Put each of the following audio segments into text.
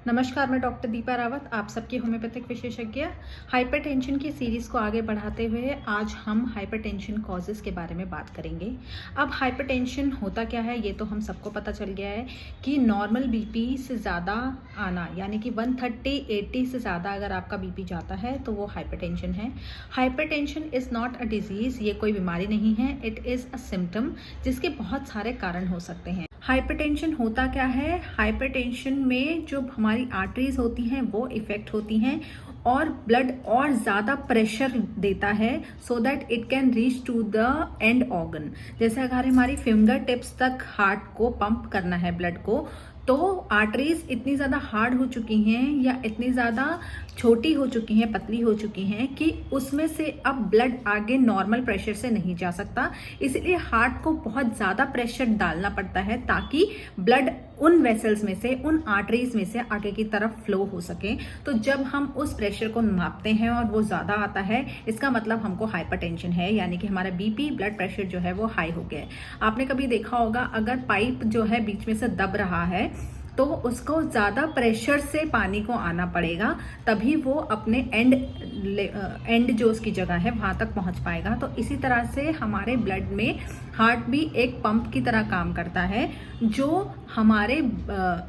नमस्कार, मैं डॉक्टर दीपा रावत, आप सबकी होम्योपैथिक विशेषज्ञ। हाइपरटेंशन की सीरीज़ को आगे बढ़ाते हुए आज हम हाइपरटेंशन कॉजेज़ के बारे में बात करेंगे। अब हाइपरटेंशन होता क्या है ये तो हम सबको पता चल गया है कि नॉर्मल बीपी से ज़्यादा आना, यानी कि 130/80 से ज़्यादा अगर आपका बीपी जाता है तो वो हाइपरटेंशन है। Hypertension is not a disease, ये कोई बीमारी नहीं है, इट इज़ अ सिम्टम जिसके बहुत सारे कारण हो सकते हैं। हाइपरटेंशन होता क्या है? हाइपरटेंशन में जो हमारी आर्टरीज होती हैं वो इफेक्ट होती हैं और ब्लड और ज़्यादा प्रेशर देता है so that it can reach to the end organ. जैसे अगर हमारी फिंगर टिप्स तक हार्ट को पंप करना है ब्लड को, तो आर्टरीज इतनी ज़्यादा हार्ड हो चुकी हैं या इतनी ज़्यादा छोटी हो चुकी हैं, पतली हो चुकी हैं कि उसमें से अब ब्लड आगे नॉर्मल प्रेशर से नहीं जा सकता। इसलिए हार्ट को बहुत ज़्यादा प्रेशर डालना पड़ता है ताकि ब्लड उन वेसल्स में से, उन आर्टरीज में से आगे की तरफ फ्लो हो सके। तो जब हम उस प्रेशर को मापते हैं और वो ज़्यादा आता है, इसका मतलब हमको हाइपरटेंशन है, यानी कि हमारा बीपी, ब्लड प्रेशर जो है वो हाई हो गया है। आपने कभी देखा होगा अगर पाइप जो है बीच में से दब रहा है तो उसको ज़्यादा प्रेशर से पानी को आना पड़ेगा, तभी वो अपने एंड जो उसकी जगह है वहाँ तक पहुँच पाएगा। तो इसी तरह से हमारे ब्लड में हार्ट भी एक पंप की तरह काम करता है, जो हमारे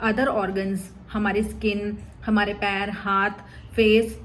अदर ऑर्गन्स, हमारी स्किन, हमारे पैर, हाथ, फेस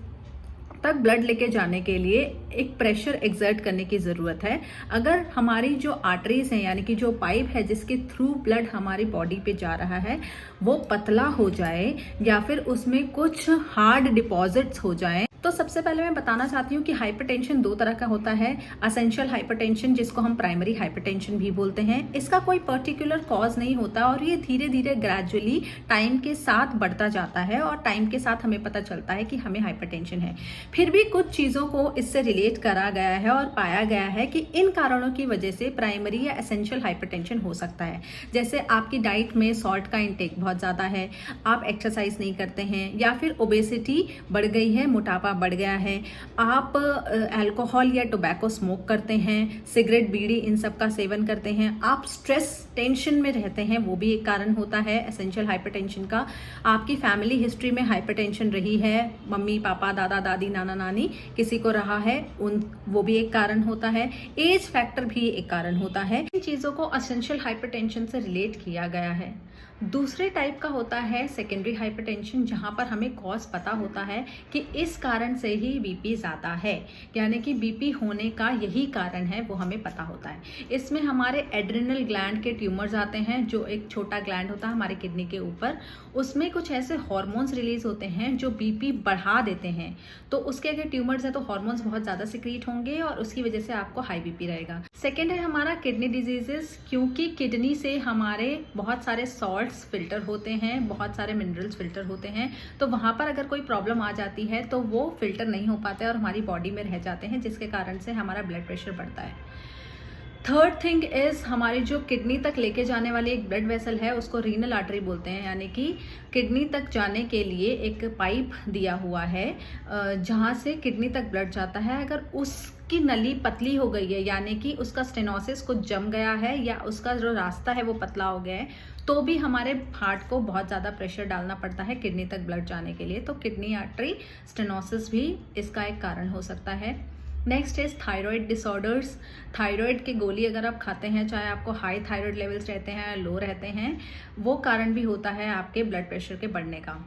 तक ब्लड लेके जाने के लिए एक प्रेशर एक्सर्ट करने की ज़रूरत है। अगर हमारी जो आर्टरीज हैं, यानी कि जो पाइप है जिसके थ्रू ब्लड हमारी बॉडी पे जा रहा है, वो पतला हो जाए या फिर उसमें कुछ हार्ड डिपॉजिट्स हो जाएं, तो सबसे पहले मैं बताना चाहती हूँ कि हाइपरटेंशन दो तरह का होता है। असेंशियल हाइपरटेंशन, जिसको हम प्राइमरी हाइपरटेंशन भी बोलते हैं, इसका कोई पर्टिकुलर कॉज नहीं होता और ये धीरे धीरे ग्रेजुअली टाइम के साथ बढ़ता जाता है और टाइम के साथ हमें पता चलता है कि हमें हाइपरटेंशन है। फिर भी कुछ चीज़ों को इससे रिलेट करा गया है और पाया गया है कि इन कारणों की वजह से प्राइमरी या एसेंशियल हाइपरटेंशन हो सकता है। जैसे आपकी डाइट में सॉल्ट का इंटेक बहुत ज़्यादा है, आप एक्सरसाइज नहीं करते हैं, या फिर ओबेसिटी बढ़ गई है, मोटापा बढ़ गया है, आप अल्कोहल या टोबैको स्मोक करते हैं, सिगरेट, बीड़ी, इन सब का सेवन करते हैं, आप स्ट्रेस, टेंशन में रहते हैं, वो भी एक कारण होता है एसेंशियल हाइपरटेंशन का। आपकी फैमिली हिस्ट्री में हाइपरटेंशन रही है, मम्मी पापा, दादा दादी, नाना नानी किसी को रहा है, वो भी एक कारण होता है। एज फैक्टर भी एक कारण होता है। इन चीज़ों को एसेंशियल हाइपरटेंशन से रिलेट किया गया है। दूसरे टाइप का होता है सेकेंडरी हाइपरटेंशन, जहां पर हमें कॉज पता होता है कि इस कारण से ही बीपी ज़्यादा है, यानी कि बीपी होने का यही कारण है, वो हमें पता होता है। इसमें हमारे एड्रिनल ग्लैंड के ट्यूमर्स आते हैं, जो एक छोटा ग्लैंड होता है हमारे किडनी के ऊपर। उसमें कुछ ऐसे हॉर्मोन्स रिलीज होते हैं जो बीपी बढ़ा देते हैं। तो उसके अगर ट्यूमर्स है तो हॉर्मोन्स बहुत ज़्यादा सिक्रीट होंगे और उसकी वजह से आपको हाई बीपी रहेगा। सेकेंड है हमारा किडनी डिजीजेस, क्योंकि किडनी से हमारे बहुत सारे सॉल्ट्स फिल्टर होते हैं, बहुत सारे मिनरल्स फिल्टर होते हैं, तो वहाँ पर अगर कोई प्रॉब्लम आ जाती है तो वो फिल्टर नहीं हो पाते और हमारी बॉडी में रह जाते हैं, जिसके कारण से हमारा ब्लड प्रेशर बढ़ता है। थर्ड थिंग इज हमारी जो किडनी तक लेके जाने वाली एक ब्लड वेसल है, उसको रीनल आर्टरी बोलते हैं, यानी कि किडनी तक जाने के लिए एक पाइप दिया हुआ है जहाँ से किडनी तक ब्लड जाता है। अगर उसकी नली पतली हो गई है, यानी कि उसका स्टेनोसिस कुछ जम गया है या उसका जो रास्ता है वो पतला हो गया है, तो भी हमारे हार्ट को बहुत ज़्यादा प्रेशर डालना पड़ता है किडनी तक ब्लड जाने के लिए। तो किडनी आर्टरी स्टेनोसिस भी इसका एक कारण हो सकता है। Next is thyroid disorders. Thyroid की गोली अगर आप खाते हैं, चाहे आपको हाई थायराइड लेवल्स रहते हैं या लो रहते हैं, वो कारण भी होता है आपके ब्लड प्रेशर के बढ़ने का।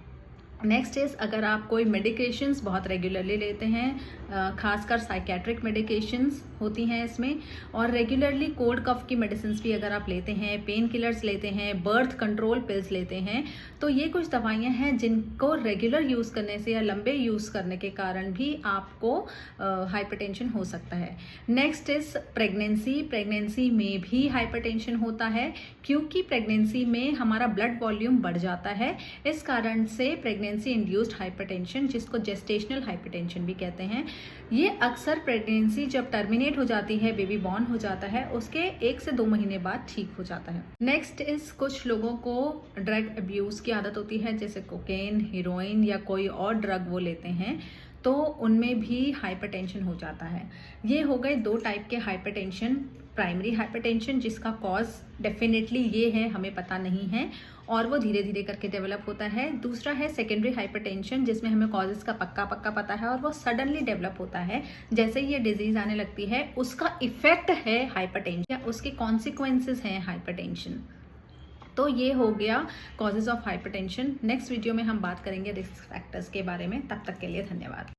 नेक्स्ट इज अगर आप कोई मेडिकेशंस बहुत रेगुलरली लेते हैं, खासकर साइकेट्रिक मेडिकेशंस होती हैं इसमें, और रेगुलरली कोल्ड कफ की मेडिसिन भी अगर आप लेते हैं, पेन किलर्स लेते हैं, बर्थ कंट्रोल पिल्स लेते हैं, तो ये कुछ दवाइयां हैं जिनको रेगुलर यूज़ करने से या लंबे यूज़ करने के कारण भी आपको हाइपरटेंशन हो सकता है। Next is pregnancy. प्रेगनेंसी में भी हाइपरटेंशन होता है, क्योंकि प्रेगनेंसी में हमारा ब्लड वॉल्यूम बढ़ जाता है। इस कारण से प्रेगनेंसी इंड्यूस्ड हाइपरटेंशन, जिसको जेस्टेशनल हाइपरटेंशन भी कहते हैं, ये अक्सर प्रेगनेंसी जब टर्मिनेट हो जाती है, बेबी बॉर्न हो जाता है, उसके 1 से 2 महीने बाद ठीक हो जाता है। नेक्स्ट इज कुछ लोगों को ड्रग अब्यूज की आदत होती है, जैसे कोकेन, हीरोइन या कोई और ड्रग वो लेते हैं, तो उनमें भी हाइपरटेंशन हो जाता है। ये हो गए 2 टाइप के हाइपरटेंशन। प्राइमरी हाइपरटेंशन, जिसका कॉज डेफिनेटली ये है, हमें पता नहीं है, और वो धीरे धीरे करके डेवलप होता है। दूसरा है सेकेंडरी हाइपरटेंशन, जिसमें हमें कॉजेज़ का पक्का पता है और वो सडनली डेवलप होता है। जैसे ही ये डिजीज़ आने लगती है उसका इफेक्ट है हाइपरटेंशन या उसके कॉन्सिक्वेंसेस हैं हाइपरटेंशन। तो ये हो गया causes of hypertension. Next video में हम बात करेंगे रिस्क फैक्टर्स के बारे में। तब तक के लिए धन्यवाद।